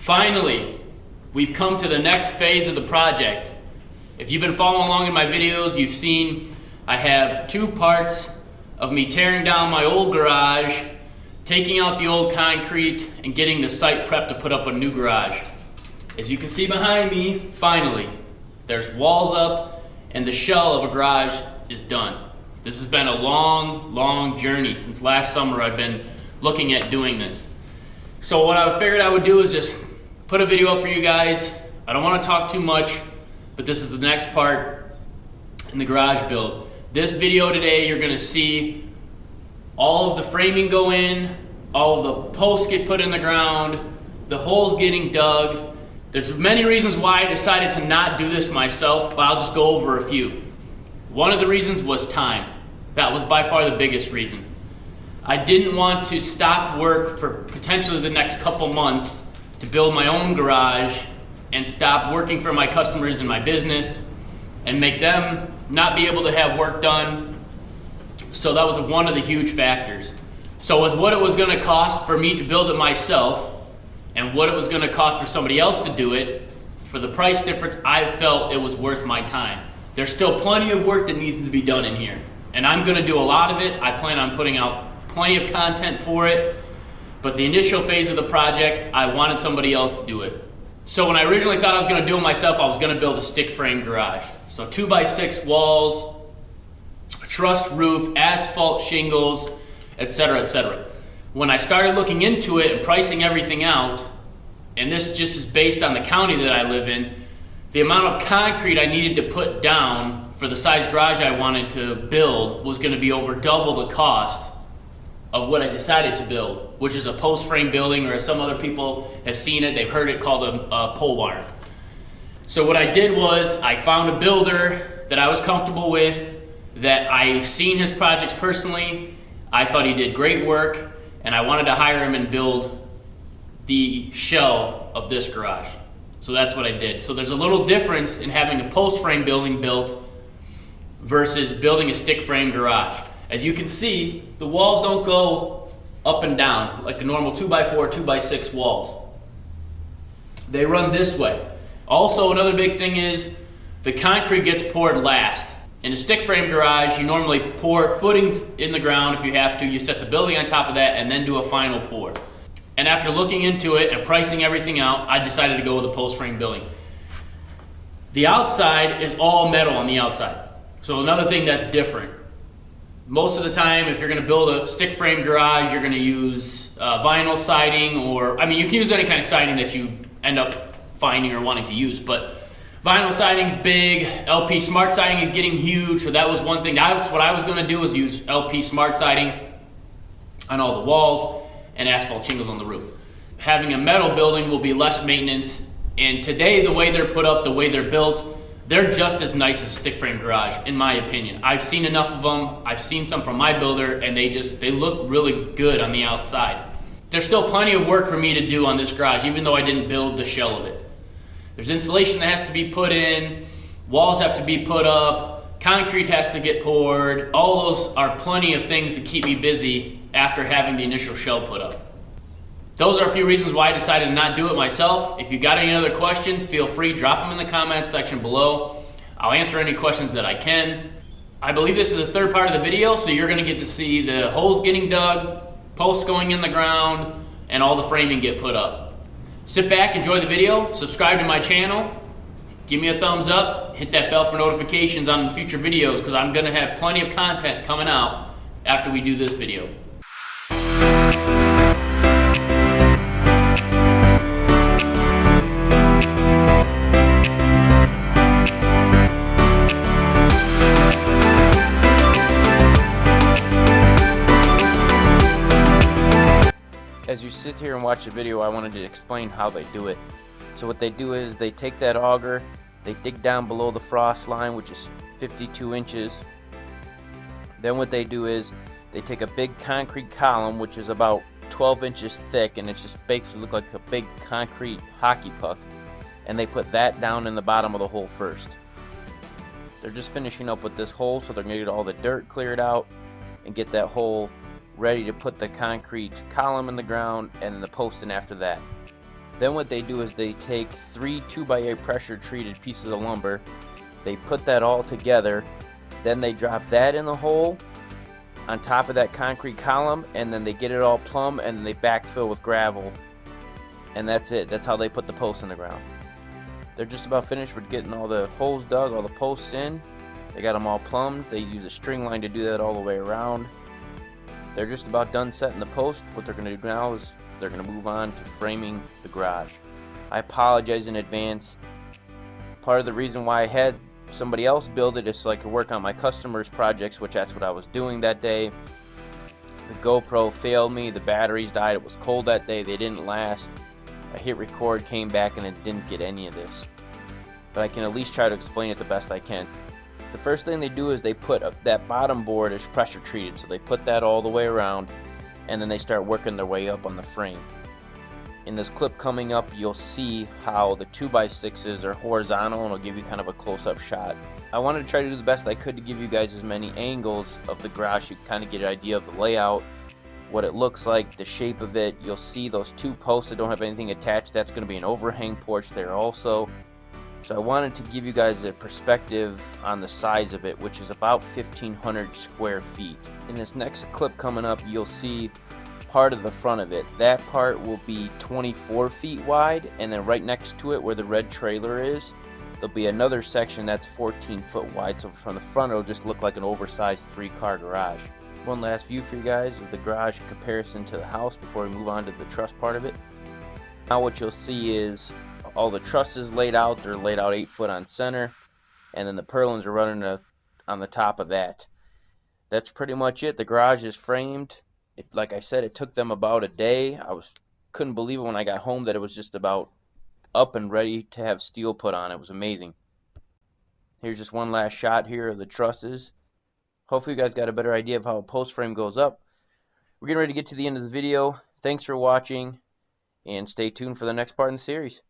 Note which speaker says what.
Speaker 1: Finally, we've come to the next phase of the project. If you've been following along in my videos, you've seen I have two parts of me tearing down my old garage, taking out the old concrete, and getting the site prepped to put up a new garage. As you can see behind me, finally, there's walls up and the shell of a garage is done. This has been a long journey. Since last summer I've been looking at doing this. So what I figured I would do is just put a video up for you guys. I don't want to talk too much, but this is the next part in the garage build. This video today, you're going to see all of the framing go in, all of the posts get put in the ground, the holes getting dug. There's many reasons why I decided to not do this myself, but I'll just go over a few. One of the reasons was time. That was by far the biggest reason. I didn't want to stop work for potentially the next couple months to build my own garage and stop working for my customers in my business and make them not be able to have work done. So that was one of the huge factors. So with what it was going to cost for me to build it myself and what it was going to cost for somebody else to do it, for the price difference, I felt it was worth my time. There's still plenty of work that needs to be done in here, and I'm going to do a lot of it. I plan on putting out plenty of content for it, but the initial phase of the project, I wanted somebody else to do it. So when I originally thought I was going to do it myself, I was going to build a stick frame garage. So 2x6 walls, a truss roof, asphalt shingles, etc., etc. When I started looking into it and pricing everything out, and this just is based on the county that I live in, the amount of concrete I needed to put down for the size garage I wanted to build was going to be over double the cost of what I decided to build, which is a post frame building, or as some other people have seen it, they've heard it called a pole barn. So what I did was I found a builder that I was comfortable with, that I seen his projects personally. I thought he did great work, and I wanted to hire him and build the shell of this garage. So that's what I did. So there's a little difference in having a post frame building built versus building a stick frame garage. As you can see, the walls don't go up and down like a normal 2x4, 2x6 walls. They run this way. Also, another big thing is the concrete gets poured last. In a stick frame garage, you normally pour footings in the ground if you have to. You set the building on top of that and then do a final pour. And after looking into it and pricing everything out, I decided to go with a post frame building. The outside is all metal on the outside. So another thing that's different. Most of the time, if you're going to build a stick frame garage, you're going to use vinyl siding, or, I mean, you can use any kind of siding that you end up finding or wanting to use, but vinyl siding's big, LP smart siding is getting huge, so that was one thing. That's what I was going to do, was use LP smart siding on all the walls and asphalt shingles on the roof. Having a metal building will be less maintenance, and today, the way they're put up, the way they're built, they're just as nice as a stick frame garage, in my opinion. I've seen enough of them. I've seen some from my builder, and they look really good on the outside. There's still plenty of work for me to do on this garage, even though I didn't build the shell of it. There's insulation that has to be put in, walls have to be put up, concrete has to get poured. All those are plenty of things to keep me busy after having the initial shell put up. Those are a few reasons why I decided to not do it myself. If you got any other questions, feel free, drop them in the comment section below. I'll answer any questions that I can. I believe this is the third part of the video, so you're gonna get to see the holes getting dug, posts going in the ground, and all the framing get put up. Sit back, enjoy the video, subscribe to my channel, give me a thumbs up, hit that bell for notifications on the future videos, because I'm gonna have plenty of content coming out after we do this video.
Speaker 2: As you sit here and watch the video, I wanted to explain how they do it. So what they do is they take that auger, they dig down below the frost line, which is 52 inches. Then what they do is they take a big concrete column, which is about 12 inches thick, and it's just basically look like a big concrete hockey puck, and they put that down in the bottom of the hole first. They're just finishing up with this hole, so they're going to get all the dirt cleared out and get that hole ready to put the concrete column in the ground and the post in after that. Then what they do is they take 3 2x8 pressure treated pieces of lumber, they put that all together, then they drop that in the hole on top of that concrete column, and then they get it all plumb, and then they backfill with gravel, and that's it. That's how they put the posts in the ground. They're just about finished with getting all the holes dug, all the posts in. They got them all plumbed. They use a string line to do that all the way around. They're just about done setting the post. What they're going to do now is they're going to move on to framing the garage. I apologize in advance. Part of the reason why I had somebody else build it is so I could work on my customers' projects, which that's what I was doing that day. The GoPro failed me, the batteries died, it was cold that day, they didn't last. I hit record, came back, and it didn't get any of this. But I can at least try to explain it the best I can. The first thing they do is they put that bottom board is pressure treated, so they put that all the way around, and then they start working their way up on the frame. In this clip coming up, you'll see how the 2x6s are horizontal, and I'll give you kind of a close-up shot. I wanted to try to do the best I could to give you guys as many angles of the garage so you can kind of get an idea of the layout, what it looks like, the shape of it. You'll see those 2 posts that don't have anything attached. That's going to be an overhang porch there also. So I wanted to give you guys a perspective on the size of it, which is about 1,500 square feet. In this next clip coming up, you'll see part of the front of it. That part will be 24 feet wide, and then right next to it where the red trailer is, there'll be another section that's 14 foot wide. So from the front it'll just look like an oversized 3-car garage. One last view for you guys of the garage in comparison to the house before we move on to the truss part of it. Now what you'll see is all the trusses laid out. They're laid out 8 foot on center, and then the purlins are running on the top of that. That's pretty much it. The garage is framed. Like I said, it took them about a day. Couldn't believe it when I got home that it was just about up and ready to have steel put on. It was amazing. Here's just one last shot here of the trusses. Hopefully you guys got a better idea of how a post frame goes up. We're getting ready to get to the end of the video. Thanks for watching, and stay tuned for the next part in the series.